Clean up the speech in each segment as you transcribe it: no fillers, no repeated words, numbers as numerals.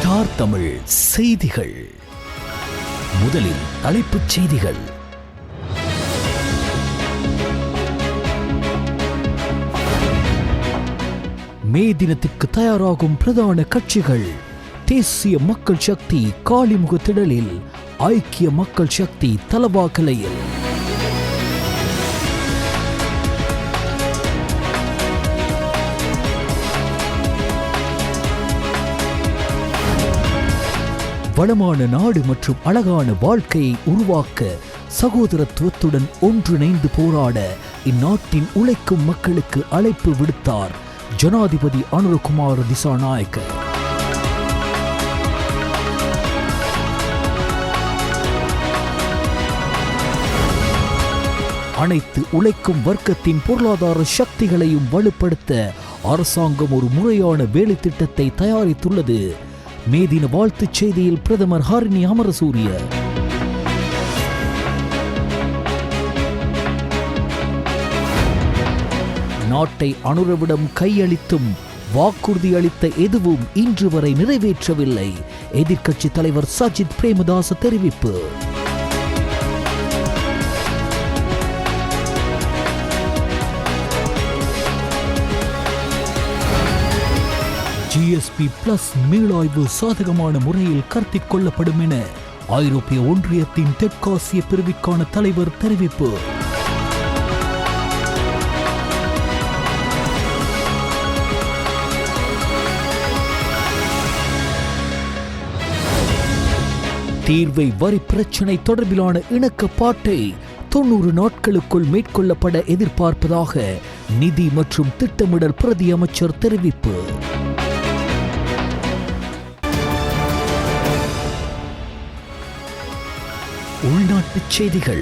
Star Tamil செய்திகள். முதலில் தலைப்புச் செய்திகள். மே தினத்திற்கு தயாராகும் பிரதான கட்சிகள். தேசிய மக்கள் சக்தி காளிமுக திடலில், ஐக்கிய மக்கள் சக்தி தலவாக்கலையில். வளமான நாடு மற்றும் அழகான வாழ்க்கையை உருவாக்க சகோதரத்துவத்துடன் ஒன்றிணைந்து போராட இந்நாட்டின் உழைக்கும் மக்களுக்கு அழைப்பு விடுத்தார் ஜனாதிபதி அனுரகுமார திசாநாயக்க. அனைத்து உழைக்கும் வர்க்கத்தின் பொருளாதார சக்திகளையும் வலுப்படுத்த அரசாங்கம் ஒரு முறையான வேலை திட்டத்தை தயாரித்துள்ளது. மே தின வாழ்த்துச் செய்தியில் பிரதமர் ஹரிணி அமரசூரிய. நாட்டை அனுரவிடம் கையளித்தும் வாக்குறுதி அளித்த எதுவும் இன்று வரை நிறைவேற்றவில்லை. எதிர்க்கட்சி தலைவர் சஜித் பிரேமதாச தெரிவிப்பு. GSP Plus மீளாய்வு சாதகமான முறையில் கருத்தில் கொள்ளப்படும் என ஐரோப்பிய ஒன்றியத்தின் தெற்காசிய பிரிவிற்கான தலைவர் தெரிவிப்பு. தீர்வை வரி பிரச்சினை தொடர்பிலான இணக்கப்பாட்டை 90 நாட்களுக்குள் மேற்கொள்ளப்பட எதிர்பார்ப்பதாக நிதி மற்றும் திட்டமிடல் பிரதி அமைச்சர் தெரிவிப்பு. உள்நாட்டுச் செய்திகள்.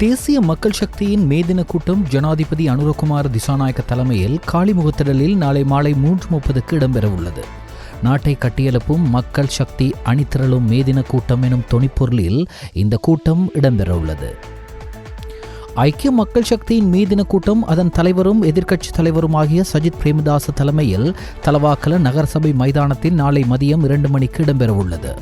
தேசிய மக்கள் சக்தியின் மே தின கூட்டம் ஜனாதிபதி அனுரகுமார திசாநாயக்க தலைமையில் காளிமுகத்திடலில் நாளை மாலை 3:30க்கு இடம்பெறவுள்ளது. நாட்டை கட்டியெழுப்பும் மக்கள் சக்தி அணிதிரளும் மே தின கூட்டம் எனும் தொனிப்பொருளில் இந்த கூட்டம் இடம்பெறவுள்ளது. ஐக்கிய மக்கள் சக்தியின் மே தின கூட்டம் அதன் தலைவரும் எதிர்க்கட்சி தலைவருமாகிய சஜித் பிரேமதாச தலைமையில் தலவாக்கல நகரசபை மைதானத்தில் நாளை மதியம் 2 மணிக்கு இடம்பெறவுள்ளது.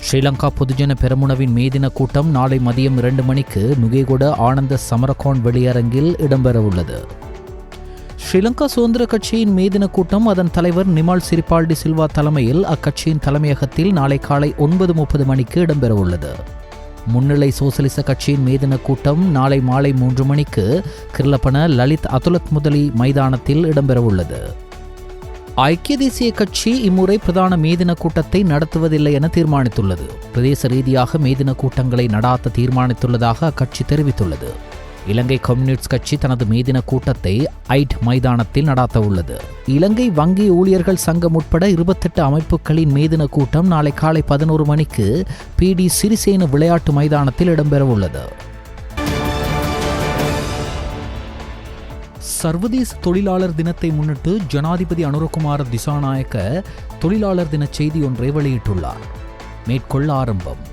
ஸ்ரீலங்கா பொதுஜன பெரமுனவின் மே தின கூட்டம் நாளை மதியம் 2 மணிக்கு நுகேகொட ஆனந்த சமரகோன் வெளியரங்கில் இடம்பெறவுள்ளது. ஸ்ரீலங்கா சுதந்திர கட்சியின் மே தின கூட்டம் அதன் தலைவர் நிமால் சிறிபால்டி சில்வா தலைமையில் அக்கட்சியின் தலைமையகத்தில் நாளை காலை 9:30 மணிக்கு இடம்பெறவுள்ளது. முன்னிலை சோசலிச கட்சியின் மே தின கூட்டம் நாளை மாலை 3 மணிக்கு கிர்லப்பன லலித் அதுலத் முதலி மைதானத்தில் இடம்பெறவுள்ளது. ஐக்கிய தேசிய கட்சி இம்முறை பிரதான மேதின கூட்டத்தை நடத்துவதில்லை என தீர்மானித்துள்ளது. பிரதேச ரீதியாக மேதின கூட்டங்களை நடாத்த தீர்மானித்துள்ளதாக அக்கட்சி தெரிவித்துள்ளது. இலங்கை கம்யூனிஸ்ட் கட்சி தனது மேதின கூட்டத்தை ஐட் மைதானத்தில் நடாத்த உள்ளது. இலங்கை வங்கி ஊழியர்கள் சங்கம் உட்பட 28 அமைப்புகளின் மேதின கூட்டம் நாளை காலை 11 மணிக்கு PD சிறிசேன விளையாட்டு மைதானத்தில் இடம்பெறவுள்ளது. சர்வதேச தொழிலாளர் தினத்தை முன்னிட்டு ஜனாதிபதி அனுரகுமார திசாநாயக்க தொழிலாளர் தின செய்தி ஒன்றை வெளியிட்டுள்ளார். மேற்கொள்ள ஆரம்பம்.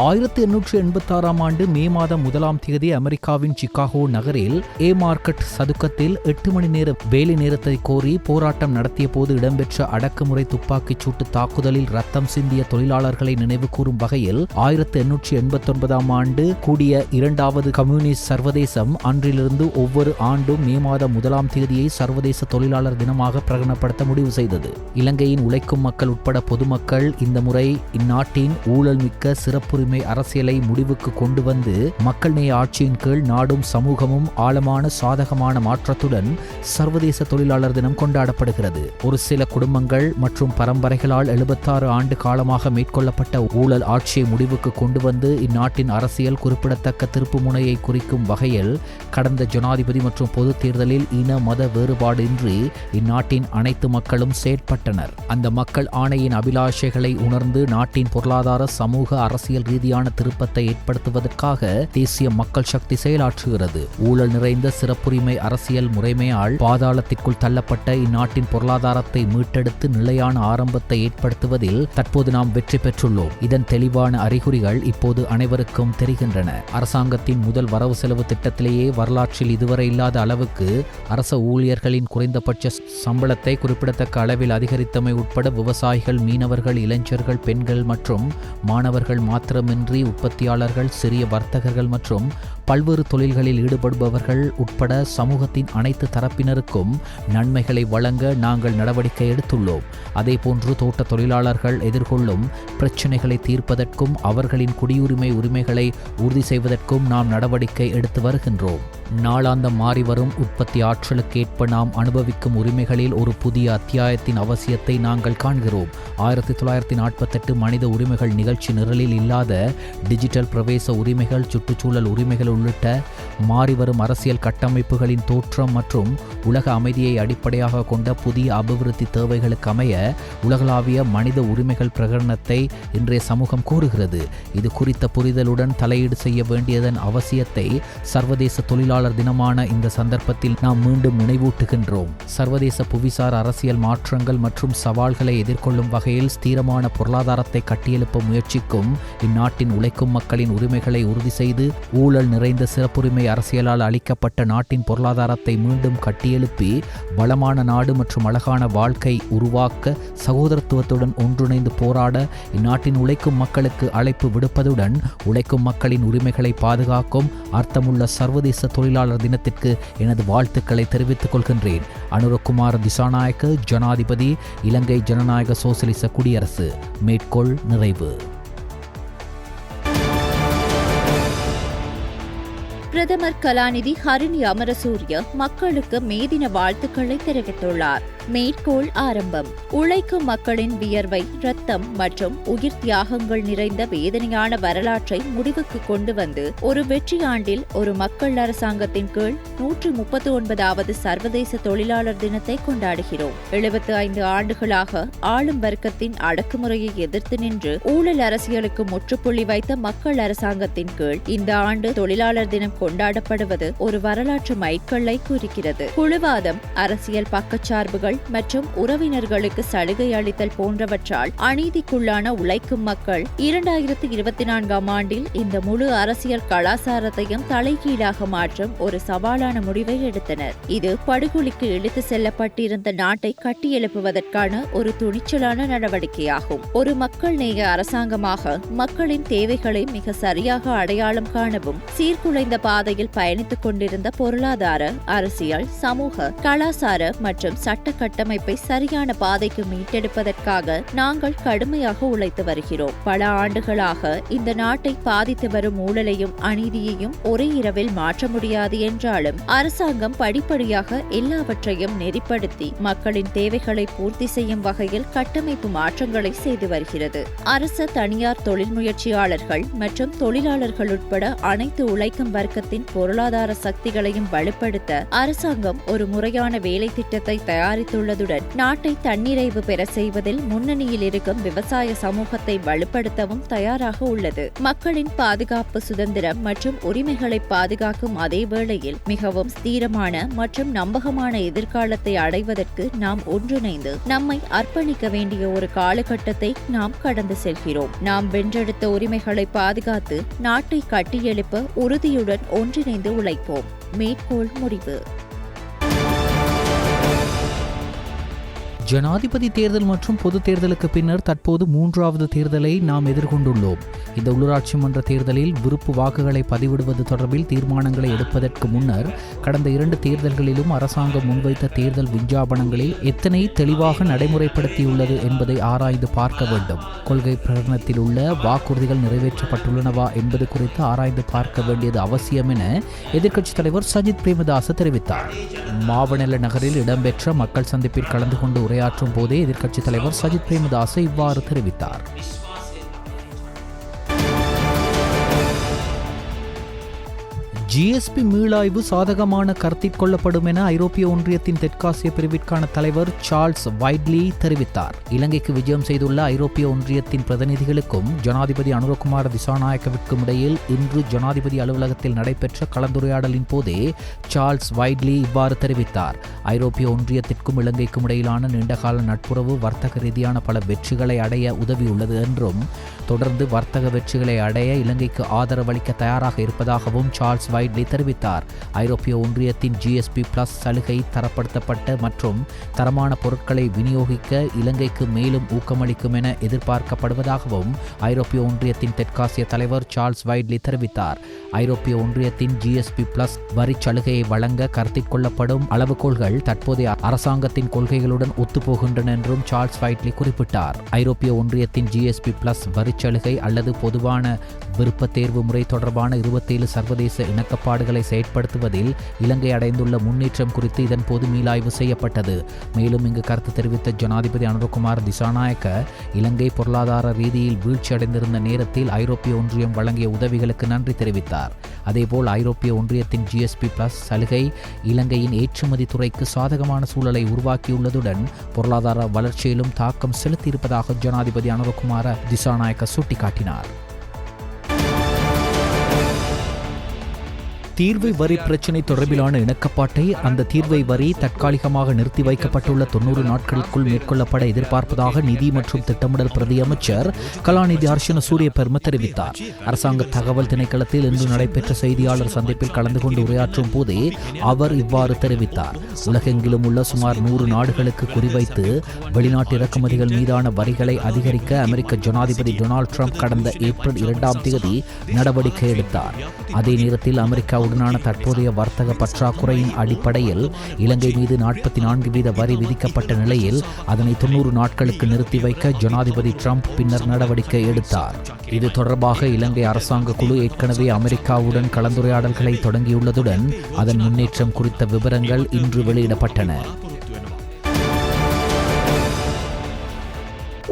1886 ஆண்டு மே மாதம் 1ஆம் தேதி அமெரிக்காவின் சிகாகோ நகரில் ஏ மார்க்கெட் சதுக்கத்தில் 8 மணி நேர வேலை நேரத்தை கோரி போராட்டம் நடத்திய போது இடம்பெற்ற அடக்குமுறை துப்பாக்கிச் சூட்டு தாக்குதலில் ரத்தம் சிந்திய தொழிலாளர்களை நினைவு கூறும் வகையில் 1889ஆம் ஆண்டு கூடிய 2வது கம்யூனிஸ்ட் சர்வதேசம் அன்றிலிருந்து ஒவ்வொரு ஆண்டும் மே மாதம் 1ஆம் தேதியை சர்வதேச தொழிலாளர் தினமாக பிரகடனப்படுத்த முடிவு செய்தது. இலங்கையின் உழைக்கும் மக்கள் உட்பட பொதுமக்கள் இந்த முறை இந்நாட்டின் ஊழல் மிக்க சிறப்புரிமை அரசியலை முடிவுக்கு கொண்டு வந்து மக்கள் நேய ஆட்சியின் கீழ் நாடும் சமூகமும் ஆழமான சாதகமான மாற்றத்துடன் சர்வதேச தொழிலாளர் தினம் கொண்டாடப்படுகிறது. ஒரு சில குடும்பங்கள் மற்றும் பரம்பரைகளால் 76 ஆண்டு காலமாக மேற்கொள்ளப்பட்ட ஊழல் ஆட்சியை முடிவுக்கு கொண்டு வந்து இந்நாட்டின் அரசியல் குறிப்பிடத்தக்க திருப்பு முனையை குறிக்கும் வகையில் கடந்த ஜனாதிபதி மற்றும் பொது தேர்தலில் இன மத வேறுபாடின்றி இந்நாட்டின் அனைத்து மக்களும் செயற்பட்டனர். அந்த மக்கள் ஆணையின் அபிலாஷைகளை உணர்ந்து நாட்டின் பொருளாதார சமூக அரசியல் ரீதியான திருப்பத்தை ஏற்படுத்துவதற்காக தேசிய மக்கள் சக்தி செயலாற்றுகிறது. ஊழல் நிறைந்த சிறப்புரிமை அரசியல் முறைமையால் பாதாளத்திற்குள் தள்ளப்பட்ட இந்நாட்டின் பொருளாதாரத்தை மீட்டெடுத்து நிலையான ஆரம்பத்தை ஏற்படுத்துவதில் தற்போது நாம் வெற்றி பெற்றுள்ளோம். இதன் தெளிவான அறிகுறிகள் இப்போது அனைவருக்கும் தெரிகின்றன. அரசாங்கத்தின் முதல் வரவு செலவு திட்டத்திலேயே வரலாற்றில் இதுவரை இல்லாத அளவுக்கு அரச ஊழியர்களின் குறைந்தபட்ச சம்பளத்தை குறிப்பிடத்தக்க அளவில் அதிகரித்தமை உட்பட விவசாயிகள், மீனவர்கள், இளைஞர்கள், பெண்கள் மற்றும் மாணவர்கள் மாத்திரமின்றி உற்பத்தியாளர்கள், சிறிய வர்த்தகர்கள் மற்றும் பல்வேறு தொழில்களில் ஈடுபடுபவர்கள் உட்பட சமூகத்தின் அனைத்து தரப்பினருக்கும் நன்மைகளை வழங்க நாங்கள் நடவடிக்கை எடுத்துள்ளோம். அதேபோன்று தோட்ட தொழிலாளர்கள் எதிர்கொள்ளும் பிரச்சினைகளை தீர்ப்பதற்கும் அவர்களின் குடியுரிமை உரிமைகளை உறுதி செய்வதற்கும் நாம் நடவடிக்கை எடுத்து வருகின்றோம். நாளாந்தம் மாறிவரும் உற்பத்தி ஆற்றலுக்கேற்ப நாம் அனுபவிக்கும் உரிமைகளில் ஒரு புதிய அத்தியாயத்தின் அவசியத்தை நாங்கள் காண்கிறோம். 1948 மனித உரிமைகள் நிகழ்ச்சி நிரலில் இல்லாத டிஜிட்டல் பிரவேச உரிமைகள், சுற்றுச்சூழல் உரிமைகள் உள்ளிட்ட மாறிவரும் அரசியல் கட்டமைப்புகளின் தோற்றம் மற்றும் உலக அமைதியை அடிப்படையாக கொண்ட புதிய அபிவிருத்தி தேவைகளுக்கு அமைய உலகளாவிய மனித உரிமைகள் பிரகடனத்தை இன்றைய சமூகம் கோருகிறது. இது குறித்த புரிதலுடன் தலையீடு செய்ய வேண்டியதன் அவசியத்தை சர்வதேச தொழிலாளர் தினமான இந்த சந்தர்ப்பத்தில் நாம் மீண்டும் நினைவூட்டுகின்றோம். சர்வதேச புவிசார் அரசியல் மாற்றங்கள் மற்றும் சவால்களை எதிர்கொள்ளும் வகையில் ஸ்திரமான பொருளாதாரத்தை கட்டியெழுப்ப முயற்சிக்கும் இந்நாட்டின் உழைக்கும் மக்களின் உரிமைகளை உறுதி செய்து ஊழல் நிறைந்த சிறப்புரிமை அரசியலால் அளிக்கப்பட்ட நாட்டின் பொருளாதாரத்தை மீண்டும் கட்டியெழுப்பி வளமான நாடு மற்றும் அழகான வாழ்க்கை உருவாக்க சகோதரத்துவத்துடன் ஒன்றிணைந்து போராட இந்நாட்டின் உழைக்கும் மக்களுக்கு அழைப்பு விடுப்பதுடன் உழைக்கும் மக்களின் உரிமைகளை பாதுகாக்கும் அர்த்தமுள்ள சர்வதேச தொழிலாளர் தினத்திற்கு எனது வாழ்த்துக்களை தெரிவித்துக் கொள்கின்றேன். அனுரகுமார திசாநாயக்க, ஜனாதிபதி, இலங்கை ஜனநாயக சோசலிச குடியரசு. மேற்கோள் நிறைவு. பிரதமர் கலாநிதி ஹரிணி அமரசூரிய மக்களுக்கு மே தின வாழ்த்துக்களை தெரிவித்துள்ளார். மேற்கோள் ஆரம்பம். உழைக்கும் மக்களின் வியர்வை, இரத்தம் மற்றும் உயிர் தியாகங்கள் நிறைந்த வேதனையான வரலாற்றை முடிவுக்கு கொண்டு வந்து ஒரு வெற்றி ஆண்டில் ஒரு மக்கள் அரசாங்கத்தின் கீழ் 139வது சர்வதேச தொழிலாளர் தினத்தை கொண்டாடுகிறோம். 75 ஆண்டுகளாக ஆளும் வர்க்கத்தின் அடக்குமுறையை எதிர்த்து நின்று ஊழல் அரசியலுக்கு முற்றுப்புள்ளி வைத்த மக்கள் அரசாங்கத்தின் கீழ் இந்த ஆண்டு தொழிலாளர் தினம் கொண்டாடப்படுவது ஒரு வரலாற்று மைல்கல்லை குறிக்கிறது. குழுவாதம், அரசியல் பக்கச்சார்புகள் மற்றும் உறவினர்களுக்கு சலுகை அளித்தல் போன்றவற்றால் அநீதிக்குள்ளான உழைக்கும் மக்கள் 2024ஆம் ஆண்டில் இந்த முழு அரசியல் கலாச்சாரத்தையும் தலைகீழாக மாற்றும் ஒரு சவாலான முடிவை எடுத்தனர். இது படுகொலிக்கு இழுத்து செல்லப்பட்டிருந்த நாட்டை கட்டியெழுப்புவதற்கான ஒரு துணிச்சலான நடவடிக்கையாகும். ஒரு மக்கள் நேய அரசாங்கமாக மக்களின் தேவைகளை மிக சரியாக அடையாளம் காணவும் சீர்குலைந்த பாதையில் பயணித்துக் கொண்டிருந்த பொருளாதார, அரசியல், சமூக, கலாச்சார மற்றும் சட்ட கட்டமைப்பை சரியான பாதைக்கு மீட்டெடுப்பதற்காக நாங்கள் கடுமையாக உழைத்து வருகிறோம். பல ஆண்டுகளாக இந்த நாட்டை பாதித்து வரும் ஊழலையும் அநீதியையும் ஒரே இரவில் மாற்ற முடியாது என்றாலும் அரசாங்கம் படிப்படியாக எல்லாவற்றையும் நெறிப்படுத்தி மக்களின் தேவைகளை பூர்த்தி செய்யும் வகையில் கட்டமைப்பு மாற்றங்களை செய்து வருகிறது. அரச, தனியார் தொழில் முயற்சியாளர்கள் மற்றும் தொழிலாளர்கள் உட்பட அனைத்து உழைக்கும் வர்க்கத்தின் பொருளாதார சக்திகளையும் வலுப்படுத்த அரசாங்கம் ஒரு முறையான வேலை திட்டத்தை தயாரித்துள்ளதுடன் நாட்டை தன்னிறைவு பெற செய்வதில் முன்னணியில் இருக்கும் விவசாய சமூகத்தை வலுப்படுத்தவும் தயாராக உள்ளது. மக்களின் பாதுகாப்பு, சுதந்திரம் மற்றும் உரிமைகளை பாதுகாக்கும் அதே வேளையில் மிகவும் ஸ்திரமான மற்றும் நம்பகமான எதிர்காலத்தை அடைவதற்கு நாம் ஒன்றிணைந்து நம்மை அர்ப்பணிக்க வேண்டிய ஒரு காலகட்டத்தை நாம் கடந்து செல்கிறோம். நாம் வென்றெடுத்த உரிமைகளை பாதுகாத்து நாட்டை கட்டியெழுப்ப உறுதியுடன் ஒன்றிணைந்து உழைப்போம். மேற்கோள் முடிவு. ஜனாதிபதி தேர்தல் மற்றும் பொது தேர்தலுக்கு பின்னர் தற்போது 3வது தேர்தலை நாம் எதிர்கொண்டுள்ளோம். இந்த உள்ளூராட்சி மன்ற தேர்தலில் விருப்பு வாக்குகளை பதிவிடுவது தொடர்பில் தீர்மானங்களை எடுப்பதற்கு முன்னர் கடந்த 2 தேர்தல்களிலும் அரசாங்கம் முன்வைத்த தேர்தல் விஞ்ஞாபனங்களில் எத்தனை தெளிவாக நடைமுறைப்படுத்தியுள்ளது என்பதை ஆராய்ந்து பார்க்க வேண்டும். கொள்கை பிரகடனத்தில் உள்ள வாக்குறுதிகள் நிறைவேற்றப்பட்டுள்ளனவா என்பது குறித்து ஆராய்ந்து பார்க்க வேண்டியது அவசியம் என எதிர்க்கட்சித் தலைவர் சஜித் பிரேமதாச தெரிவித்தார். மாவனெல்ல நகரில் இடம்பெற்ற மக்கள் சந்திப்பில் கலந்து கொண்டு உரையாற்றும் போதே எதிர்க்கட்சித் தலைவர் சஜித் பிரேமதாச இவ்வாறு தெரிவித்தார். ஜிஎஸ்பி மீளாய்வு சாதகமான கருத்தில் கொள்ளப்படும் என ஐரோப்பிய ஒன்றியத்தின் தெற்காசிய பிரிவிற்கான தலைவர் சார்ல்ஸ் வைட்லி தெரிவித்தார். இலங்கைக்கு விஜயம் செய்துள்ள ஐரோப்பிய ஒன்றியத்தின் பிரதிநிதிகளுக்கும் ஜனாதிபதி அனுரகுமார திசாநாயக்கவிற்கும் இடையில் இன்று ஜனாதிபதி அலுவலகத்தில் நடைபெற்ற கலந்துரையாடலின் போதே சார்ல்ஸ் வைட்லி இவ்வாறு தெரிவித்தார். ஐரோப்பிய ஒன்றியத்திற்கும் இலங்கைக்கும் இடையிலான நீண்டகால நட்புறவு வர்த்தக ரீதியான பல வெற்றிகளை அடைய உதவியுள்ளது என்றும் தொடர்ந்து வர்த்தக வெற்றிகளை அடைய இலங்கைக்கு ஆதரவளிக்க தயாராக இருப்பதாகவும் சார்ல்ஸ் வைட்லி தெரிவித்தார். ஐரோப்பிய ஒன்றியத்தின் ஜிஎஸ்பி பிளஸ் சலுகை தரப்படுத்தப்பட்ட மற்றும் தரமான பொருட்களை விநியோகிக்க இலங்கைக்கு மேலும் ஊக்கமளிக்கும் என எதிர்பார்க்கப்படுவதாகவும் ஐரோப்பிய ஒன்றியத்தின் தெற்காசிய தலைவர் சார்ல்ஸ் வைட்லி தெரிவித்தார். ஐரோப்பிய ஒன்றியத்தின் ஜிஎஸ்பி பிளஸ் வரி சலுகையை வழங்க கருத்தில் கொள்ளப்படும் அளவுகோல்கள் தற்போதைய அரசாங்கத்தின் கொள்கைகளுடன் ஒத்துப்போகின்றன என்றும் சார்ல்ஸ் வைட்லி குறிப்பிட்டார். ஐரோப்பிய ஒன்றியத்தின் ஜிஎஸ்பி பிளஸ் வரிச்சலுகை அல்லது பொதுவான விருப்ப தேர்வு முறை தொடர்பான 27 சர்வதேச இணக்கப்பாடுகளை செயற்படுத்துவதில் இலங்கை அடைந்துள்ள முன்னேற்றம் குறித்து இதன் போது மீளாய்வு செய்யப்பட்டது. மேலும் இங்கு கருத்து தெரிவித்த ஜனாதிபதி அனுரகுமார திசாநாயக்க, இலங்கை பொருளாதார ரீதியில் வீழ்ச்சியடைந்திருந்த நேரத்தில் ஐரோப்பிய ஒன்றியம் வழங்கிய உதவிகளுக்கு நன்றி தெரிவித்தார். அதேபோல் ஐரோப்பிய ஒன்றியத்தின் ஜிஎஸ்பி பிளஸ் சலுகை இலங்கையின் ஏற்றுமதி துறைக்கு சாதகமான சூழலை உருவாக்கியுள்ளதுடன் பொருளாதார வளர்ச்சியிலும் தாக்கம் செலுத்தியிருப்பதாக ஜனாதிபதி அனுரகுமார திசாநாயக்க சுட்டிக்காட்டினார். தீர்வை வரி பிரச்சினை தொடர்பிலான இணக்கப்பாட்டை அந்த தீர்வை வரி தற்காலிகமாக நிறுத்தி வைக்கப்பட்டுள்ள 90 நாட்களுக்குள் மேற்கொள்ளப்பட எதிர்பார்ப்பதாக நிதி மற்றும் திட்டமிடல் பிரதி அமைச்சர் கலாநிதி அர்ச்சன சூரியபெர்ம தெரிவித்தார். அரசாங்க தகவல் திணைக்களத்தில் இன்று நடைபெற்ற செய்தியாளர் சந்திப்பில் கலந்து கொண்டு உரையாற்றும் போதே அவர் இவ்வாறு தெரிவித்தார். உலகெங்கிலும் உள்ள சுமார் 100 நாடுகளுக்கு குறிவைத்து வெளிநாட்டு இறக்குமதிகள் மீதான வரிகளை அதிகரிக்க அமெரிக்க ஜனாதிபதி டொனால்ட் ட்ரம்ப் கடந்த ஏப்ரல் 2ஆம் தேதி நடவடிக்கை எடுத்தார். அதே நேரத்தில் அமெரிக்காவுடனான தற்போதைய வர்த்தக பற்றாக்குறையின் அடிப்படையில் இலங்கை மீது 44% வரி விதிக்கப்பட்ட நிலையில் அதனை 90 நாட்களுக்கு நிறுத்தி வைக்க ஜனாதிபதி ட்ரம்ப் பின்னர் நடவடிக்கை எடுத்தார். இது தொடர்பாக இலங்கை அரசாங்க குழு ஏற்கனவே அமெரிக்காவுடன் கலந்துரையாடல்களை தொடங்கியுள்ளதுடன் அதன் முன்னேற்றம் குறித்த விவரங்கள் இன்று வெளியிடப்பட்டன.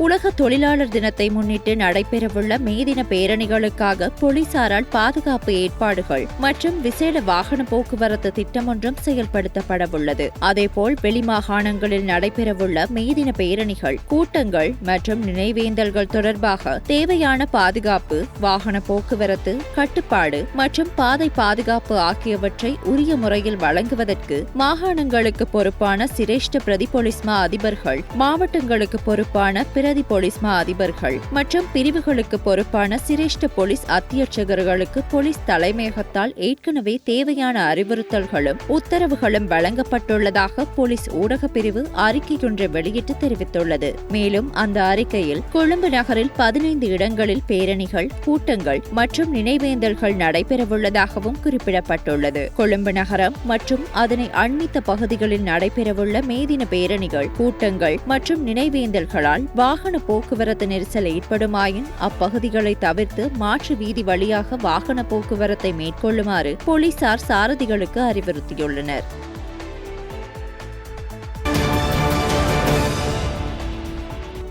உலக தொழிலாளர் தினத்தை முன்னிட்டு நடைபெறவுள்ள மே தின பேரணிகளுக்காக போலீசாரால் பாதுகாப்பு ஏற்பாடுகள் மற்றும் விசேட வாகன போக்குவரத்து திட்டம் ஒன்றும் செயல்படுத்தப்படவுள்ளது. அதேபோல் வெளிமாகாணங்களில் நடைபெறவுள்ள மே தின பேரணிகள், கூட்டங்கள் மற்றும் நினைவேந்தல்கள் தொடர்பாக தேவையான பாதுகாப்பு, வாகன போக்குவரத்து கட்டுப்பாடு மற்றும் பாதை பாதுகாப்பு ஆகியவற்றை உரிய முறையில் வழங்குவதற்கு மாகாணங்களுக்கு பொறுப்பான சிரேஷ்ட பிரதி போலீஸ் மா அதிபர்கள், மாவட்டங்களுக்கு பொறுப்பான பிரதி போலீஸ் மா அதிபர்கள் மற்றும் பிரிவுகளுக்கு பொறுப்பான சிரேஷ்ட போலீஸ் அத்தியட்சகர்களுக்கு போலீஸ் தலைமையகத்தால் ஏற்கனவே தேவையான அறிவுறுத்தல்களும் உத்தரவுகளும் வழங்கப்பட்டுள்ளதாக போலீஸ் ஊடக பிரிவு அறிக்கையொன்றை வெளியிட்டு தெரிவித்துள்ளது. மேலும் அந்த அறிக்கையில் கொழும்பு நகரில் 15 இடங்களில் பேரணிகள், கூட்டங்கள் மற்றும் நினைவேந்தல்கள் நடைபெறவுள்ளதாகவும் குறிப்பிடப்பட்டுள்ளது. கொழும்பு நகரம் மற்றும் அதனை அண்மித்த பகுதிகளில் நடைபெறவுள்ள மேதின பேரணிகள், கூட்டங்கள் மற்றும் நினைவேந்தல்களால் வாகன போக்குவரத்து நெரிசல் ஏற்படுமாயின் அப்பகுதிகளை தவிர்த்து மாற்று வீதி வழியாக வாகன போக்குவரத்தை மேற்கொள்ளுமாறு போலீசார் சாரதிகளுக்கு அறிவுறுத்தியுள்ளனர்.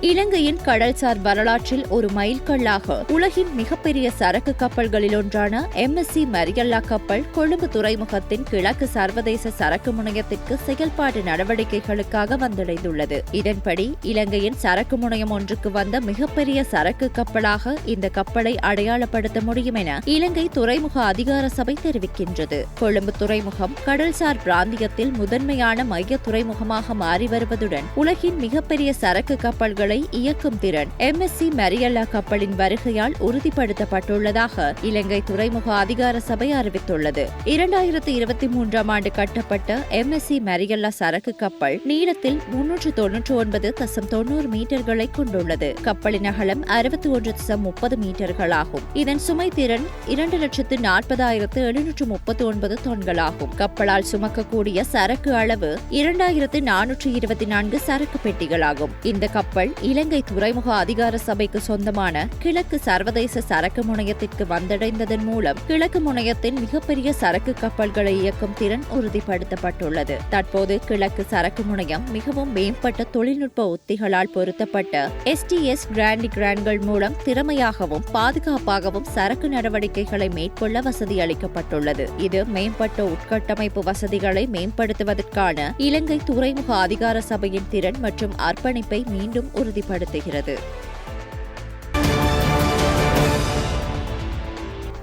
இலங்கையின் கடல்சார் வரலாற்றில் ஒரு மைல்கல்லாக உலகின் மிகப்பெரிய சரக்கு கப்பல்களில் ஒன்றான MSC மரியல்லா கப்பல் கொழும்பு துறைமுகத்தின் கிழக்கு சர்வதேச சரக்கு முனையத்திற்கு செயல்பாட்டு நடவடிக்கைகளுக்காக வந்தடைந்துள்ளது. இதன்படி இலங்கையின் சரக்கு முனையம் ஒன்றுக்கு வந்த மிகப்பெரிய சரக்கு கப்பலாக இந்த கப்பலை அடையாளப்படுத்த முடியும் என இலங்கை துறைமுக அதிகார சபை தெரிவிக்கின்றது. கொழும்பு துறைமுகம் கடல்சார் பிராந்தியத்தில் முதன்மையான மைய துறைமுகமாக மாறி வருவதுடன் உலகின் மிகப்பெரிய சரக்கு கப்பல்கள் இயக்கும் திறன் MSC மரியல்லா கப்பலின் வருகையால் உறுதிப்படுத்தப்பட்டுள்ளதாக இலங்கை துறைமுக அதிகார சபை அறிவித்துள்ளது. 2023ஆம் ஆண்டு கட்டப்பட்ட MSC மரியல்லா சரக்கு கப்பல் நீளத்தில் 399.90 மீட்டர்களை கொண்டுள்ளது. கப்பலின் அகலம் 61.30 மீட்டர்களாகும். இதன் சுமை திறன் 2,40,739 தொன்களாகும். கப்பலால் சுமக்கக்கூடிய சரக்கு அளவு 2,424 சரக்கு பெட்டிகளாகும். இந்த கப்பல் இலங்கை துறைமுக அதிகார சபைக்கு சொந்தமான கிழக்கு சர்வதேச சரக்கு முனையத்திற்கு வந்தடைந்ததன் மூலம் கிழக்கு முனையத்தின் மிகப்பெரிய சரக்கு கப்பல்களை இயக்கும் திறன் உறுதிப்படுத்தப்பட்டுள்ளது. தற்போது கிழக்கு சரக்கு முனையம் மிகவும் மேம்பட்ட தொழில்நுட்ப உத்திகளால் பொருத்தப்பட்ட STS கிராண்டி கிராண்ட்கள் மூலம் திறமையாகவும் பாதுகாப்பாகவும் சரக்கு நடவடிக்கைகளை மேற்கொள்ள வசதி அளிக்கப்பட்டுள்ளது. இது மேம்பட்ட உட்கட்டமைப்பு வசதிகளை மேம்படுத்துவதற்கான இலங்கை துறைமுக அதிகார சபையின் திறன் மற்றும் அர்ப்பணிப்பை மீண்டும் உறுதிப்படுத்துகிறது.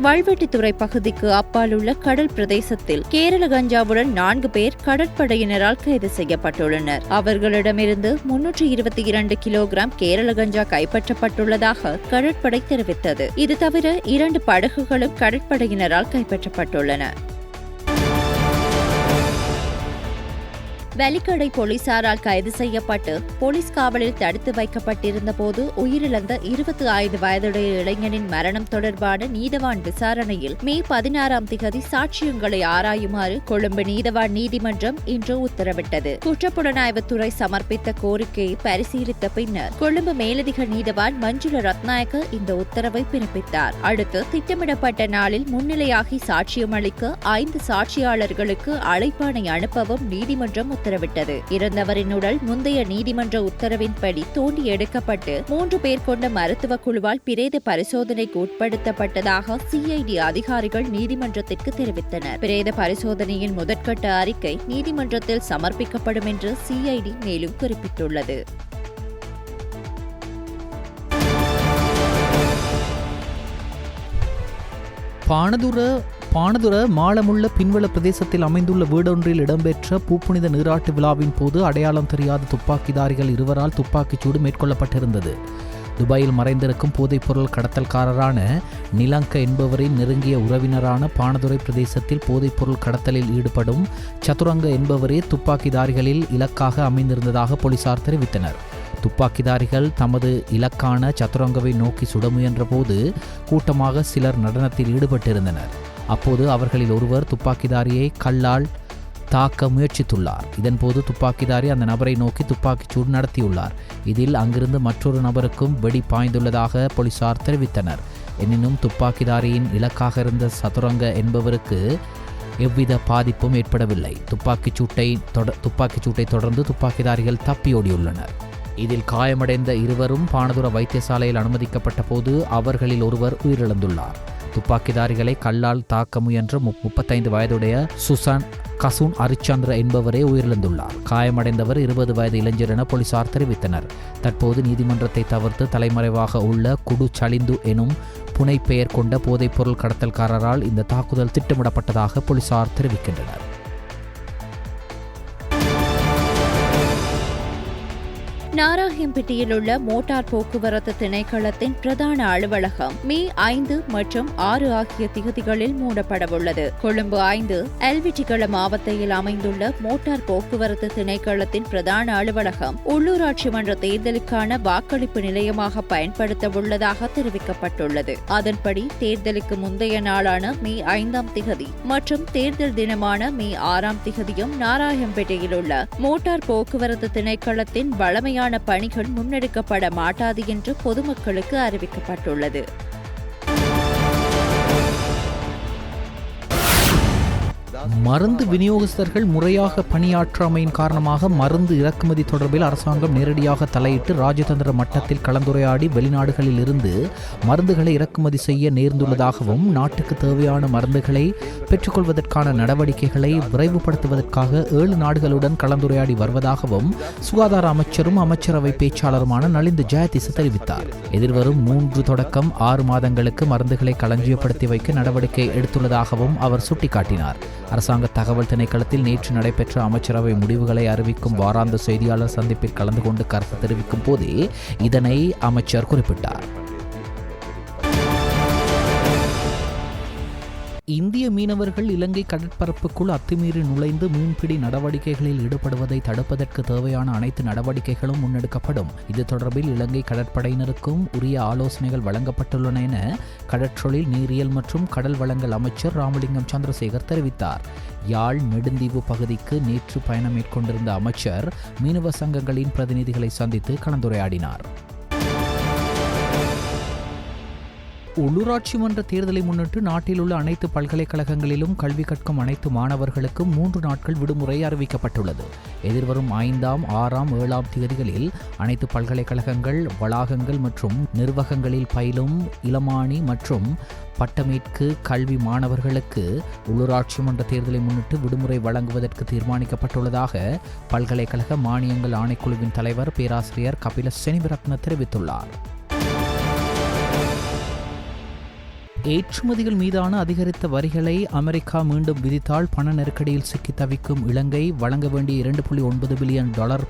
வல்வெட்டித்துறை பகுதிக்கு அப்பால் உள்ள கடல் பிரதேசத்தில் கேரள கஞ்சாவுடன் 4 பேர் கடற்படையினரால் கைது செய்யப்பட்டுள்ளனர். அவர்களிடமிருந்து 322 கிலோகிராம் கேரள கஞ்சா கைப்பற்றப்பட்டுள்ளதாக கடற்படை தெரிவித்தது. இது தவிர 2 படகுகளும் கடற்படையினரால் கைப்பற்றப்பட்டுள்ளன. வெலிக்கடை போலீசாரால் கைது செய்யப்பட்டு போலீஸ் காவலில் தடுத்து வைக்கப்பட்டிருந்த போது உயிரிழந்த 25 வயதுடைய இளைஞனின் மரணம் தொடர்பான நீதவான் விசாரணையில் மே 16ஆம் திகதி சாட்சியங்களை ஆராயுமாறு கொழும்பு நீதவான் நீதிமன்றம் இன்று உத்தரவிட்டது. குற்றப்புலனாய்வுத்துறை சமர்ப்பித்த கோரிக்கையை பரிசீலித்த பின்னர் கொழும்பு மேலதிக நீதவான் மஞ்சுள ரத்நாயக்க இந்த உத்தரவை பிறப்பித்தார். அடுத்து திட்டமிடப்பட்ட நாளில் முன்னிலையாகி சாட்சியமளிக்க 5 சாட்சியாளர்களுக்கு அழைப்பாணை அனுப்பவும் நீதிமன்றம் உத்தரவிட்டது. இறந்தவரின் உடல் முந்தைய நீதிமன்ற உத்தரவின்படி தோண்டி எடுக்கப்பட்டு 3 பேர் கொண்ட மருத்துவ குழுவால் பிரேத பரிசோதனைக்கு உட்படுத்தப்பட்டதாக CID அதிகாரிகள் நீதிமன்றத்திற்கு தெரிவித்தனர். பிரேத பரிசோதனையின் முதற்கட்ட அறிக்கை நீதிமன்றத்தில் சமர்ப்பிக்கப்படும் என்று CID மேலும் குறிப்பிட்டுள்ளது. பாணதுர மாளமுள்ள பின்வள பிரதேசத்தில் அமைந்துள்ள வீடொன்றில் இடம்பெற்ற பூப்புனித நீராட்டு விழாவின் போது அடையாளம் தெரியாத துப்பாக்கிதாரிகள் 2வரால் துப்பாக்கிச்சூடு மேற்கொள்ளப்பட்டிருந்தது. துபாயில் மறைந்திருக்கும் போதைப்பொருள் கடத்தல்காரரான நிலங்க என்பவரின் நெருங்கிய உறவினரான பாணதுரை பிரதேசத்தில் போதைப்பொருள் கடத்தலில் ஈடுபடும் சதுரங்க என்பவரே துப்பாக்கிதாரிகளில் இலக்காக அமைந்திருந்ததாக போலீசார் தெரிவித்தனர். துப்பாக்கிதாரிகள் தமது இலக்கான சதுரங்கவை நோக்கி சுட முயன்ற போது கூட்டமாக சிலர் நடனத்தில் ஈடுபட்டிருந்தனர். அப்போது அவர்களில் ஒருவர் துப்பாக்கிதாரியை கல்லால் தாக்க முயற்சித்துள்ளார். இதன்போது துப்பாக்கிதாரி அந்த நபரை நோக்கி துப்பாக்கிச்சூடு நடத்தியுள்ளார். இதில் அங்கிருந்து மற்றொரு நபருக்கும் வெடி பாய்ந்துள்ளதாக போலீசார் தெரிவித்தனர். எனினும் துப்பாக்கிதாரியின் இலக்காக இருந்த சதுரங்க என்பவருக்கு எவ்வித பாதிப்பும் ஏற்படவில்லை. துப்பாக்கிச்சூட்டை தொடர்ந்து துப்பாக்கிதாரிகள் தப்பியோடியுள்ளனர். இதில் காயமடைந்த 2வரும் பாணதுர வைத்தியசாலையில் அனுமதிக்கப்பட்ட போது அவர்களில் ஒருவர் உயிரிழந்துள்ளார். துப்பாக்கிதாரிகளை கல்லால் தாக்க முயன்ற 35 வயதுடைய கசூன் அரிச்சந்திர என்பவரே உயிரிழந்துள்ளார். காயமடைந்தவர் 20 வயது இளைஞர் என போலீசார் தெரிவித்தனர். தற்போது நீதிமன்றத்தை தவிர்த்து தலைமறைவாக உள்ள குடு சலிந்து எனும் புனைப்பெயர் கொண்ட போதைப்பொருள் கடத்தல்காரரால் இந்த தாக்குதல் திட்டமிடப்பட்டதாக போலீசார் தெரிவிக்கின்றனர். நாராயம்பட்டியில் உள்ள மோட்டார் போக்குவரத்து திணைக்களத்தின் பிரதான அலுவலகம் மே 5 மற்றும் 6 ஆகிய திகதிகளில் மூடப்படவுள்ளது. கொழும்பு 5 எல்விட்டிகள மாவட்டத்தில் அமைந்துள்ள மோட்டார் போக்குவரத்து திணைக்களத்தின் பிரதான அலுவலகம் உள்ளூராட்சி மன்ற தேர்தலுக்கான வாக்களிப்பு நிலையமாக பயன்படுத்தவுள்ளதாக தெரிவிக்கப்பட்டுள்ளது. அதன்படி தேர்தலுக்கு முந்தைய நாளான மே 5ஆம் திகதி மற்றும் தேர்தல் தினமான மே 6ஆம் திகதியும் நாராயம்பேட்டையில் உள்ள மோட்டார் போக்குவரத்து திணைக்களத்தின் வழமையான பணிகள் முன்னெடுக்கப்பட மாட்டாது என்று பொதுமக்களுக்கு அறிவிக்கப்பட்டுள்ளது. மருந்து விநியோகஸ்தர்கள் முறையாக பணியாற்றாமையின் காரணமாக மருந்து இறக்குமதி தொடர்பில் அரசாங்கம் நேரடியாக தலையிட்டு ராஜதந்திர மட்டத்தில் கலந்துரையாடி வெளிநாடுகளில் இருந்து மருந்துகளை இறக்குமதி செய்ய நேர்ந்துள்ளதாகவும் நாட்டுக்கு தேவையான மருந்துகளை பெற்றுக்கொள்வதற்கான நடவடிக்கைகளை விரைவுபடுத்துவதற்காக 7 நாடுகளுடன் கலந்துரையாடி வருவதாகவும் சுகாதார அமைச்சரும் அமைச்சரவை பேச்சாளருமான நலிந்து ஜெயதிச தெரிவித்தார். எதிர்வரும் 3 தொடக்கம் 6 மாதங்களுக்கு மருந்துகளை களஞ்சியப்படுத்தி வைக்க நடவடிக்கை எடுத்துள்ளதாகவும் அவர் சுட்டிக்காட்டினார். அரசாங்க தகவல் திணைக்களத்தில் நேற்று நடைபெற்ற அமைச்சரவை முடிவுகளை அறிவிக்கும் வாராந்த செய்தியாளர் சந்திப்பில் கலந்து கொண்டு கருத்து தெரிவிக்கும் போதே இதனை அமைச்சர் குறிப்பிட்டார். இந்திய மீனவர்கள் இலங்கை கடற்பரப்புக்குள் அத்துமீறி நுழைந்து மீன்பிடி நடவடிக்கைகளில் ஈடுபடுவதை தடுப்பதற்கு தேவையான அனைத்து நடவடிக்கைகளும் முன்னெடுக்கப்படும். இது தொடர்பில் இலங்கை கடற்படையினருக்கும் உரிய ஆலோசனைகள் வழங்கப்பட்டுள்ளன என கடற்றொழில், நீரியல் மற்றும் கடல் வளங்கள் அமைச்சர் ராமலிங்கம் சந்திரசேகர் தெரிவித்தார். யாழ் நெடுந்தீவு பகுதிக்கு நேற்று பயணம் மேற்கொண்டிருந்த அமைச்சர் மீனவ சங்கங்களின் பிரதிநிதிகளை சந்தித்து கலந்துரையாடினார். உள்ளூராட்சி மன்ற தேர்தலை முன்னிட்டு நாட்டில் உள்ள அனைத்து பல்கலைக்கழகங்களிலும் கல்வி கற்கும் அனைத்து மாணவர்களுக்கும் 3 நாட்கள் விடுமுறை அறிவிக்கப்பட்டுள்ளது. எதிர்வரும் 5ஆம், 6ஆம், 7ஆம் தேதிகளில் அனைத்து பல்கலைக்கழகங்கள், வளாகங்கள் மற்றும் நிர்வாகங்களில் பயிலும் இளமானி மற்றும் பட்டமேற்கு கல்வி மாணவர்களுக்கு உள்ளூராட்சி மன்ற தேர்தலை முன்னிட்டு விடுமுறை வழங்குவதற்கு தீர்மானிக்கப்பட்டுள்ளதாக பல்கலைக்கழக மானியங்கள் ஆணைக்குழுவின் தலைவர் பேராசிரியர் கபில செனிவிரத்ன தெரிவித்துள்ளார். ஏற்றுமதிகள் மீதான அதிகரித்த வரிகளை அமெரிக்கா மீண்டும் விதித்தால் பண நெருக்கடியில் சிக்கி தவிக்கும் இலங்கை வழங்க வேண்டிய $2.9 பில்லியன்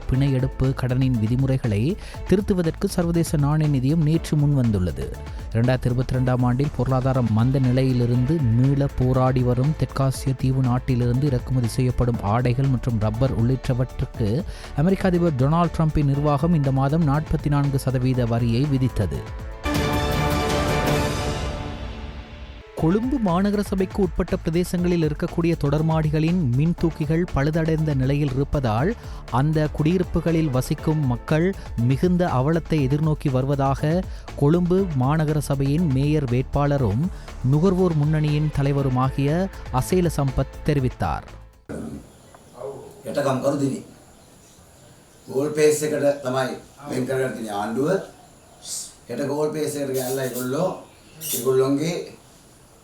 பிணை எடுப்பு கடனின் விதிமுறைகளை திருத்துவதற்கு சர்வதேச நாணய நிதியம் நேற்று முன்வந்துள்ளது. 2022ஆம் ஆண்டில் பொருளாதார மந்த நிலையிலிருந்து மீள போராடி வரும் தெற்காசிய தீவு நாட்டிலிருந்து இறக்குமதி செய்யப்படும் ஆடைகள் மற்றும் ரப்பர் உள்ளிட்டவற்றுக்கு அமெரிக்க அதிபர் டொனால்ட் ட்ரம்பின் நிர்வாகம் இந்த மாதம் 44% வரியை விதித்தது. கொழும்பு மாநகர சபைக்கு உட்பட்ட பிரதேசங்களில் இருக்கக்கூடிய தொடர்மாடிகளின் மின் தூக்கிகள் பழுதடைந்த நிலையில் இருப்பதால் அந்த குடியிருப்புகளில் வசிக்கும் மக்கள் மிகுந்த அவலத்தை எதிர்நோக்கி வருவதாக கொழும்பு மாநகர சபையின் மேயர் வேட்பாளரும் நுகர்வோர் முன்னணியின் தலைவருமாகிய அசேல சம்பத் தெரிவித்தார்.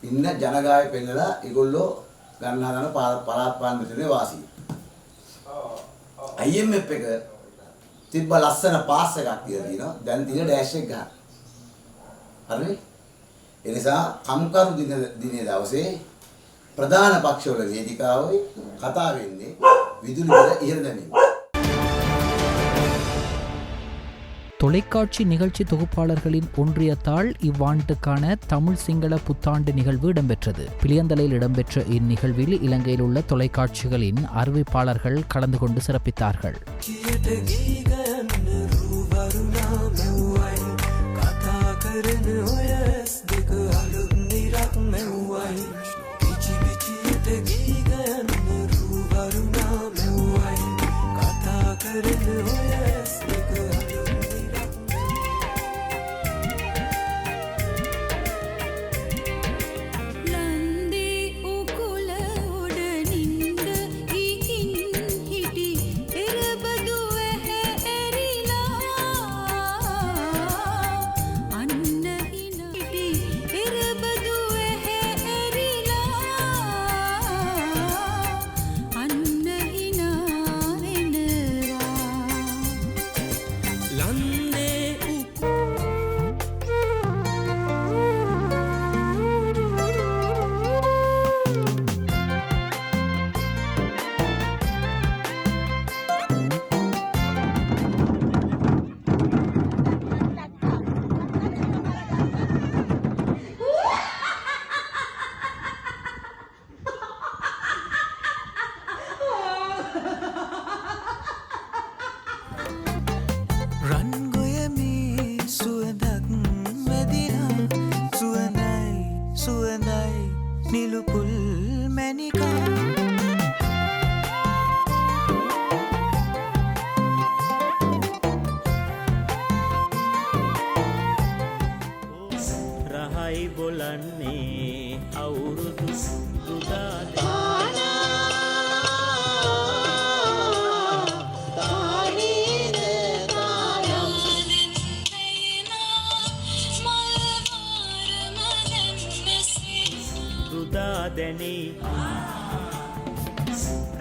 ඉන්න ජනගාය පෙන්නලා ඒගොල්ලෝ ගන්න හදන පළාත් පාර්ලිමේන්තුවේ වාසි. IMF එක තිබ්බ ලස්සන පාස් එකක් තියලා දිනවා. දැන් තියෙන ඩෑෂ් එක ගන්න. හරිනේ? ඒ නිසා කම්කරු දිනේ දවසේ ප්‍රධාන පක්ෂවල වේදිකාවේ කතා වෙන්නේ විදුලි බිල ඉහළ දැමීම. தொலைக்காட்சி நிகழ்ச்சி தொகுப்பாளர்களின் ஒன்றியத்தால் இவ்வாண்டுக்கான தமிழ் சிங்கள புத்தாண்டு நிகழ்வு இடம்பெற்றது. பிளியந்தலையில் இடம்பெற்ற இந்நிகழ்வில் இலங்கையில் உள்ள தொலைக்காட்சிகளின் அறிவிப்பாளர்கள் கலந்து கொண்டு சிறப்பித்தார்கள்.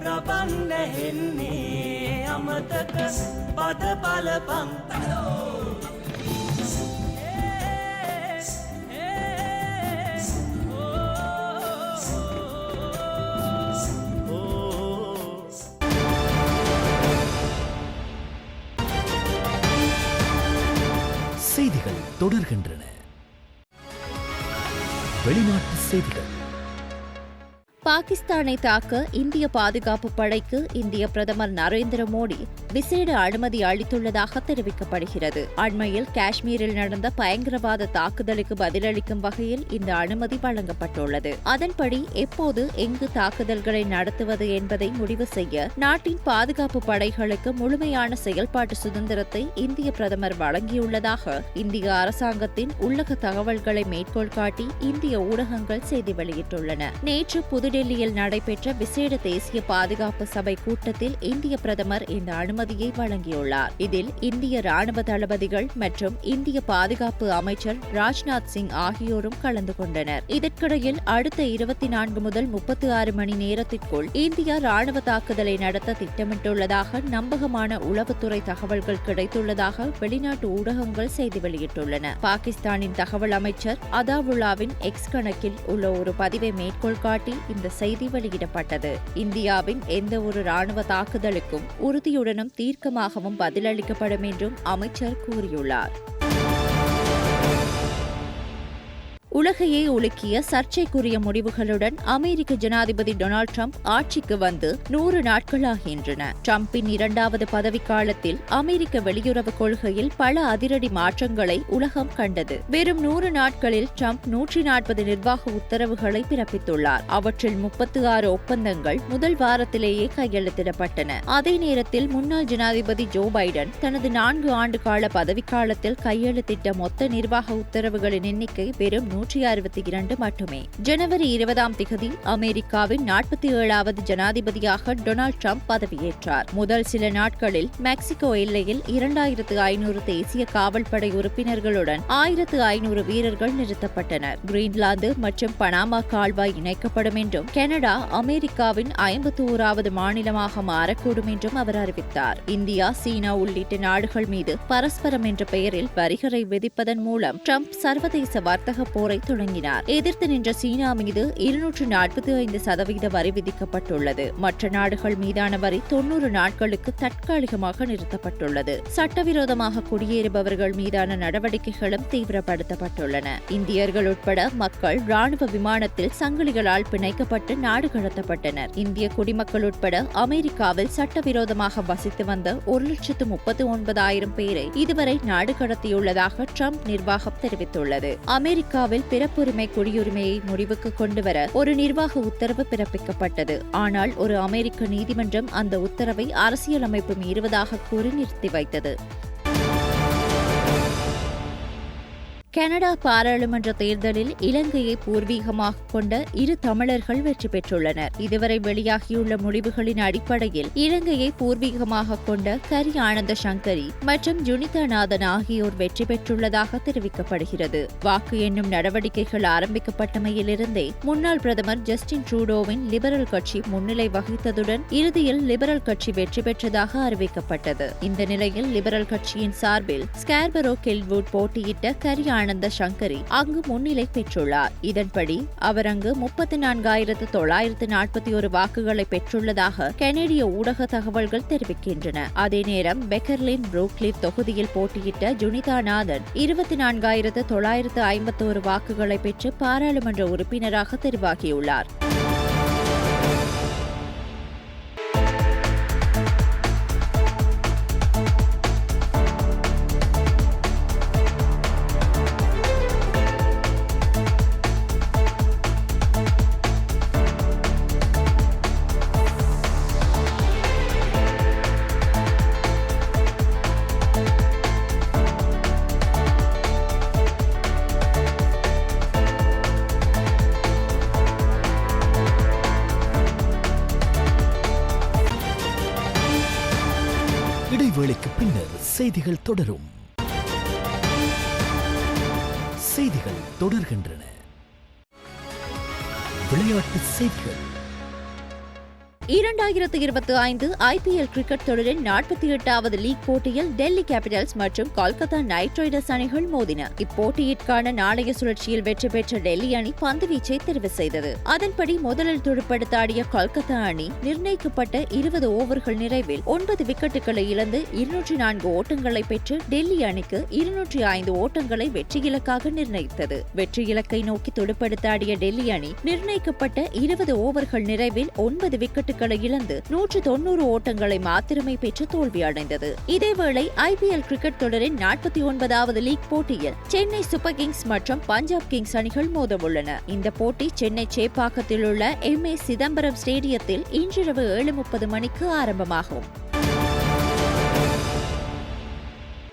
රබන්න හෙන්නේ අමතක පද බලපං செய்திகள் தொடர்கின்றன. வெளிநாட்டு செய்திகள். பாகிஸ்தானை தாக்க இந்திய பாதுகாப்பு படைக்கு இந்திய பிரதமர் நரேந்திர மோடி விசேட அனுமதி அளித்துள்ளதாக தெரிவிக்கப்படுகிறது. அண்மையில் காஷ்மீரில் நடந்த பயங்கரவாத தாக்குதலுக்கு பதிலளிக்கும் வகையில் இந்த அனுமதி வழங்கப்பட்டுள்ளது. அதன்படி எப்போது எங்கு தாக்குதல்களை நடத்துவது என்பதை முடிவு செய்ய நாட்டின் பாதுகாப்பு படைகளுக்கு முழுமையான செயல்பாட்டு சுதந்திரத்தை இந்திய பிரதமர் வழங்கியுள்ளதாக இந்திய அரசாங்கத்தின் உள்ளக தகவல்களை மேற்கோள் காட்டி இந்திய ஊடகங்கள் செய்தி வெளியிட்டுள்ளன. நேற்று புதுடெல்லியில் நடைபெற்ற விசேட தேசிய பாதுகாப்பு சபை கூட்டத்தில் இந்திய பிரதமர் இந்த அனுமதியை வழங்கியுள்ளார். இதில் இந்திய ராணுவ தளபதிகள் மற்றும் இந்திய பாதுகாப்பு அமைச்சர் ராஜ்நாத் சிங் ஆகியோரும் கலந்து கொண்டனர். இதற்கிடையில் அடுத்த 24 முதல் 36 மணி நேரத்திற்குள் இந்தியா ராணுவ தாக்குதலை நடத்த திட்டமிட்டுள்ளதாக நம்பகமான உளவுத்துறை தகவல்கள் கிடைத்துள்ளதாக வெளிநாட்டு ஊடகங்கள் செய்தி வெளியிட்டுள்ளன. பாகிஸ்தானின் தகவல் அமைச்சர் அதாவுல்லாவின் எக்ஸ் கணக்கில் உள்ள ஒரு பதிவை மேற்கோள் காட்டி இந்த செய்தி வெளியிடப்பட்டது. இந்தியாவின் எந்த ஒரு ராணுவ தாக்குதலுக்கும் உறுதியுடனும் தீர்க்கமாகவும் பதிலளிக்கப்படும் என்றும் அமைச்சர் கூறியுள்ளார். உலகையே உலுக்கிய சர்ச்சைக்குரிய முடிவுகளுடன் அமெரிக்க ஜனாதிபதி டொனால்டு டிரம்ப் ஆட்சிக்கு வந்து 100 நாட்களாகின்றன. டிரம்பின் 2வது பதவிக்காலத்தில் அமெரிக்க வெளியுறவு கொள்கையில் பல அதிரடி மாற்றங்களை உலகம் கண்டது. வெறும் 100 நாட்களில் டிரம்ப் 140 நிர்வாக உத்தரவுகளை பிறப்பித்துள்ளார். அவற்றில் 36 ஒப்பந்தங்கள் முதல் வாரத்திலேயே கையெழுத்திடப்பட்டன. அதே நேரத்தில் முன்னாள் ஜனாதிபதி ஜோ பைடன் தனது 4 ஆண்டு கால பதவிக்காலத்தில் கையெழுத்திட்ட மொத்த நிர்வாக உத்தரவுகளின் எண்ணிக்கை வெறும் 162 மட்டுமே. ஜனவரி 20ஆம் திகதி அமெரிக்காவின் 47வது ஜனாதிபதியாக டொனால்டு டிரம்ப் பதவியேற்றார். முதல் சில நாட்களில் மெக்சிகோ எல்லையில் 2500 தேசிய காவல்படை உறுப்பினர்களுடன் 1500 வீரர்கள் நிறுத்தப்பட்டனர். கிரீன்லாந்து மற்றும் பனாமா கால்வாய் இணைக்கப்படும் என்றும் கனடா அமெரிக்காவின் 51வது மாநிலமாக மாறக்கூடும் என்றும் அவர் அறிவித்தார். இந்தியா, சீனா உள்ளிட்ட நாடுகள் மீது பரஸ்பரம் என்ற பெயரில் வரிகளை விதிப்பதன் மூலம் டிரம்ப் சர்வதேச வர்த்தக போரை தொடங்கினார். எதிர்த்து நின்ற சீனா மீது 245% வரி விதிக்கப்பட்டுள்ளது. மற்ற நாடுகள் மீதான வரி 90 நாட்களுக்கு தற்காலிகமாக நிறுத்தப்பட்டுள்ளது. சட்டவிரோதமாக குடியேறுபவர்கள் மீதான நடவடிக்கைகளும் தீவிரப்படுத்தப்பட்டுள்ளன. இந்தியர்கள் உட்பட மக்கள் ராணுவ விமானத்தில் சங்கிலிகளால் பிணைக்கப்பட்டு நாடு கடத்தப்பட்டனர். இந்திய குடிமக்கள் உட்பட அமெரிக்காவில் சட்டவிரோதமாக வசித்து வந்த 1,39,000 பேரை இதுவரை நாடு கடத்தியுள்ளதாக டிரம்ப் நிர்வாகம் தெரிவித்துள்ளது. அமெரிக்காவில் பிறப்புரிமை குடியுரிமையை முடிவுக்கு கொண்டுவர ஒரு நிர்வாக உத்தரவு பிறப்பிக்கப்பட்டது. ஆனால் ஒரு அமெரிக்க நீதிமன்றம் அந்த உத்தரவை அரசியலமைப்பு மீறுவதாக கூறி நிறுத்தி வைத்தது. கனடா பாராளுமன்ற தேர்தலில் இலங்கையை பூர்வீகமாக கொண்ட 2 தமிழர்கள் வெற்றி பெற்றுள்ளனர். இதுவரை வெளியாகியுள்ள முடிவுகளின் அடிப்படையில் இலங்கையை பூர்வீகமாக கொண்ட கரி ஆனந்த சங்கரி மற்றும் ஜுனிதா நாதன் ஆகியோர் வெற்றி பெற்றுள்ளதாக தெரிவிக்கப்படுகிறது. வாக்கு எண்ணும் நடவடிக்கைகள் ஆரம்பிக்கப்பட்டமையிலிருந்தே முன்னாள் பிரதமர் ஜஸ்டின் ட்ரூடோவின் லிபரல் கட்சி முன்னிலை வகித்ததுடன் இறுதியில் லிபரல் கட்சி வெற்றி பெற்றதாக அறிவிக்கப்பட்டது. இந்த நிலையில் லிபரல் கட்சியின் சார்பில் ஸ்கார்பரோ கெல்வுட் போட்டியிட்ட கரி ஆனந்த சங்கரி அங்கு முன்னிலை பெற்றுள்ளார். இதன்படி அவர் அங்கு 34,941 வாக்குகளை பெற்றுள்ளதாக கனேடிய ஊடக தகவல்கள் தெரிவிக்கின்றன. அதே நேரம் பெக்கர்லின் புரூக்லிஃப் தொகுதியில் போட்டியிட்ட ஜுனிதா நாதன் 24,951 வாக்குகளை பெற்று பாராளுமன்ற உறுப்பினராக தெரிவாகியுள்ளார். இடைவேளைக்கு பின்னர் செய்திகள் தொடரும். செய்திகள் தொடர்கின்றன. விளையாட்டு செய்திகள். 2025 IPL கிரிக்கெட் தொடரின் 48வது லீக் போட்டியில் டெல்லி கேபிட்டல்ஸ் மற்றும் கொல்கத்தா நைட் ரைடர்ஸ் அணிகள் மோதின. இப்போட்டியிற்கான நாணய சுழற்சியில் வெற்றி பெற்ற டெல்லி அணி பந்துவீச்சை தெரிவு செய்தது. அதன்படி முதலில் துடுப்படுத்த ஆடிய கொல்கத்தா அணி நிர்ணயிக்கப்பட்ட 20 ஓவர்கள் நிறைவில் 9 விக்கெட்டுகளை இழந்து 204 ஓட்டங்களை பெற்று டெல்லி அணிக்கு 205 ஓட்டங்களை வெற்றி இலக்காக நிர்ணயித்தது. வெற்றி இலக்கை நோக்கி துடுப்படுத்த ஆடிய டெல்லி அணி நிர்ணயிக்கப்பட்ட 20 ஓவர்கள் நிறைவில் 9 விக்கெட்டுகளை இழந்து 190 ஓட்டங்களை மாத்திரமே பெற்று தோல்வியடைந்தது. இதேவேளை IPL கிரிக்கெட் தொடரின் 49வது லீக் போட்டியில் சென்னை சூப்பர் கிங்ஸ் மற்றும் பஞ்சாப் கிங்ஸ் அணிகள் மோதவுள்ளன. இந்த போட்டி சென்னை சேப்பாக்கத்தில் உள்ள MA சிதம்பரம் ஸ்டேடியத்தில் இன்றிரவு 7:30 மணிக்கு ஆரம்பமாகும்.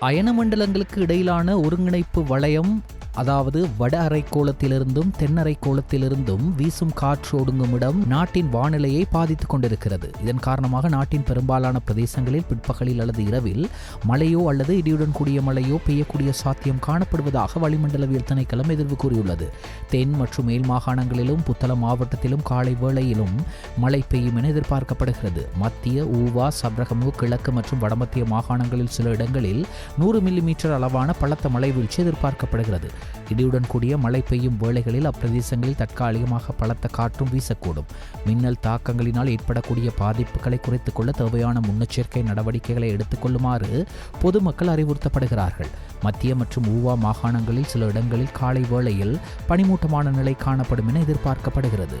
அயன மண்டலங்களுக்கு இடையிலான ஒருங்கிணைப்பு வளையம், அதாவது வட அரைக்கோளத்திலிருந்தும் தென்னரைக்கோளத்திலிருந்தும் வீசும் காற்று ஒடுங்கும் இடம் நாட்டின் வானிலையை பாதித்துக் கொண்டிருக்கிறது. இதன் காரணமாக நாட்டின் பெரும்பாலான பிரதேசங்களில் பிற்பகலில் அல்லது இரவில் மழையோ அல்லது இடியுடன் கூடிய மழையோ பெய்யக்கூடிய சாத்தியம் காணப்படுவதாக வளிமண்டலவியல் திணைக்களம் எதிர்வு கூறியுள்ளது. தென் மற்றும் மேல் மாகாணங்களிலும் புத்தளம் மாவட்டத்திலும் காலை வேளையிலும் மழை பெய்யும் என எதிர்பார்க்கப்படுகிறது. மத்திய, ஊவா, சப்ரகமு, கிழக்கு மற்றும் வடமத்திய மாகாணங்களில் சில இடங்களில் 100 மில்லிமீட்டர் அளவான பலத்த மழை வீழ்ச்சி எதிர்பார்க்கப்படுகிறது. இடியுடன் கூடிய மழை பெய்யும் வேளைகளில் அப்பிரதேசங்களில் தற்காலிகமாக பலத்த காற்றும் வீசக்கூடும். மின்னல் தாக்கங்களினால் ஏற்படக்கூடிய பாதிப்புகளை குறைத்துக் கொள்ள தேவையான முன்னெச்சரிக்கை நடவடிக்கைகளை எடுத்துக் கொள்ளுமாறு பொதுமக்கள் அறிவுறுத்தப்படுகிறார்கள். மத்திய மற்றும் ஊவா மாகாணங்களில் சில இடங்களில் காலை வேளையில் பனிமூட்டமான நிலை காணப்படும் என எதிர்பார்க்கப்படுகிறது.